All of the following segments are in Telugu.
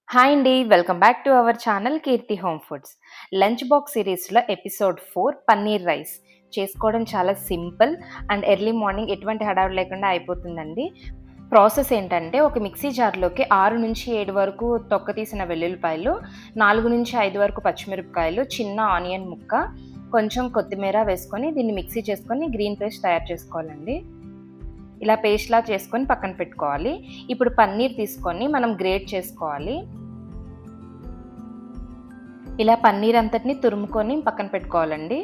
హాయ్ అండి. Welcome back to our channel Keerthi home foods. Lunch box సిరీస్‌లో ఎపిసోడ్ 4 పన్నీర్ రైస్. చేసుకోవడం చాలా సింపుల్ అండ్ ఎర్లీ మార్నింగ్ ఎటువంటి హడావిడి లేకుండా అయిపోతుందండి. ప్రాసెస్ ఏంటంటే ఒక మిక్సీ జార్‌లోకి 6-7 వరకు తొక్క తీసిన వెల్లుల్లిపాయలు, 4-5 వరకు పచ్చిమిరపకాయలు, చిన్న ఆనియన్ ముక్క, కొంచెం కొత్తిమీర వేసుకొని దీన్ని మిక్సీ చేసుకొని గ్రీన్ పేస్ట్ తయారు చేసుకోవాలండి. ఇలా పేస్ట్‌లా చేసుకొని పక్కన పెట్టుకోవాలి. ఇప్పుడు పన్నీర్ తీసుకొని మనం గ్రేట్ చేసుకోవాలి. ఇలా పన్నీర్ అంతటిని తురుముకొని పక్కన పెట్టుకోవాలండి.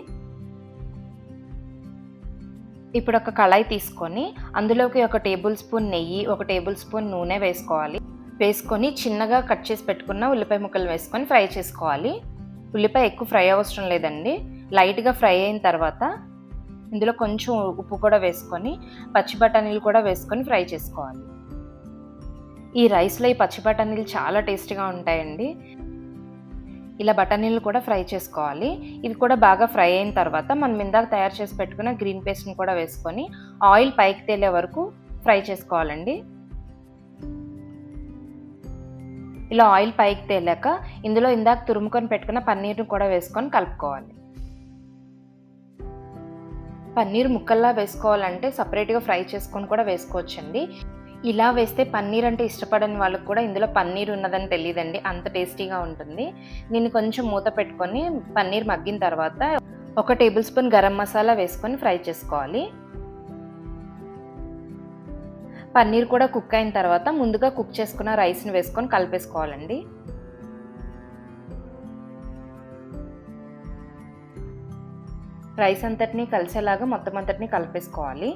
ఇప్పుడు ఒక కళాయి తీసుకొని అందులోకి 1 టేబుల్ స్పూన్ నెయ్యి, 1 టేబుల్ స్పూన్ నూనె వేసుకోవాలి. వేసుకొని చిన్నగా కట్ చేసి పెట్టుకున్న ఉల్లిపాయ ముక్కలు వేసుకొని ఫ్రై చేసుకోవాలి. ఉల్లిపాయ ఎక్కువ ఫ్రై అవసరం లేదండి. లైట్‌గా ఫ్రై అయిన తర్వాత ఇందులో కొంచెం ఉప్పు కూడా వేసుకొని పచ్చి బఠానీలు కూడా వేసుకొని ఫ్రై చేసుకోవాలి. ఈ రైస్‌లో ఈ పచ్చి బఠానీలు చాలా టేస్టీగా ఉంటాయండి. ఇలా బఠానీలు కూడా ఫ్రై చేసుకోవాలి. ఇవి కూడా బాగా ఫ్రై అయిన తర్వాత మనం ఇందాక తయారు చేసి పెట్టుకున్న గ్రీన్ పేస్ట్‌ని కూడా వేసుకొని ఆయిల్ పైకి తేలే వరకు ఫ్రై చేసుకోవాలండి. ఇలా ఆయిల్ పైకి తేలాక ఇందులో ఇందాక తురుముకొని పెట్టుకున్న పన్నీర్‌ని కూడా వేసుకొని కలుపుకోవాలి. పన్నీర్ ముక్కల్లా వేసుకోవాలంటే సెపరేట్‌గా ఫ్రై చేసుకొని కూడా వేసుకోవచ్చండి. ఇలా వేస్తే పన్నీర్ అంటే ఇష్టపడని వాళ్ళకి కూడా ఇందులో పన్నీర్ ఉన్నదని తెలీదండి. అంత టేస్టీగా ఉంటుంది. దీన్ని కొంచెం మూత పెట్టుకొని పన్నీర్ మగ్గిన తర్వాత 1 టేబుల్ స్పూన్ గరం మసాలా వేసుకొని ఫ్రై చేసుకోవాలి. పన్నీర్ కూడా కుక్ అయిన తర్వాత ముందుగా కుక్ చేసుకున్న రైస్‌ని వేసుకొని కలిపేసుకోవాలండి. రైస్ అంతటిని కలిసేలాగా మొత్తం అంతటిని కలిపేసుకోవాలి.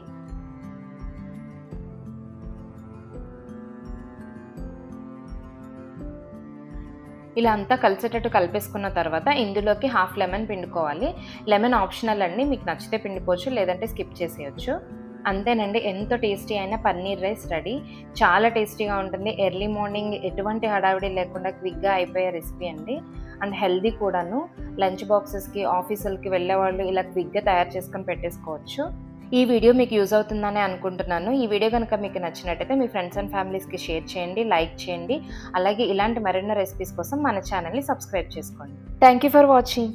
ఇలా అంతా కలిసేటట్టు కలిపేసుకున్న తర్వాత ఇందులోకి హాఫ్ లెమన్ పిండుకోవాలి. లెమన్ ఆప్షనల్ అండి. మీకు నచ్చితే పిండుకోవచ్చు, లేదంటే స్కిప్ చేసేయొచ్చు. అంతేనండి, ఎంతో టేస్టీ అయిన పన్నీర్ రైస్ రెడీ. చాలా టేస్టీగా ఉంటుంది. ఎర్లీ మార్నింగ్ ఎటువంటి హడావిడి లేకుండా క్విక్‌గా అయిపోయే రెసిపీ అండి. అండ్ హెల్తీ కూడాను. లంచ్ బాక్సెస్‌కి, ఆఫీసులకి వెళ్ళేవాళ్ళు ఇలా క్విక్‌గా తయారు చేసుకొని పెట్టేసుకోవచ్చు. ఈ వీడియో మీకు యూజ్ అవుతుందని అనుకుంటున్నాను. ఈ వీడియో గనుక మీకు నచ్చినట్టయితే మీ ఫ్రెండ్స్ అండ్ ఫ్యామిలీస్‌కి షేర్ చేయండి, లైక్ చేయండి. అలాగే ఇలాంటి మరెన్నో రెసిపీస్ కోసం మన ఛానల్‌ని సబ్స్క్రైబ్ చేసుకోండి. Thank you for watching.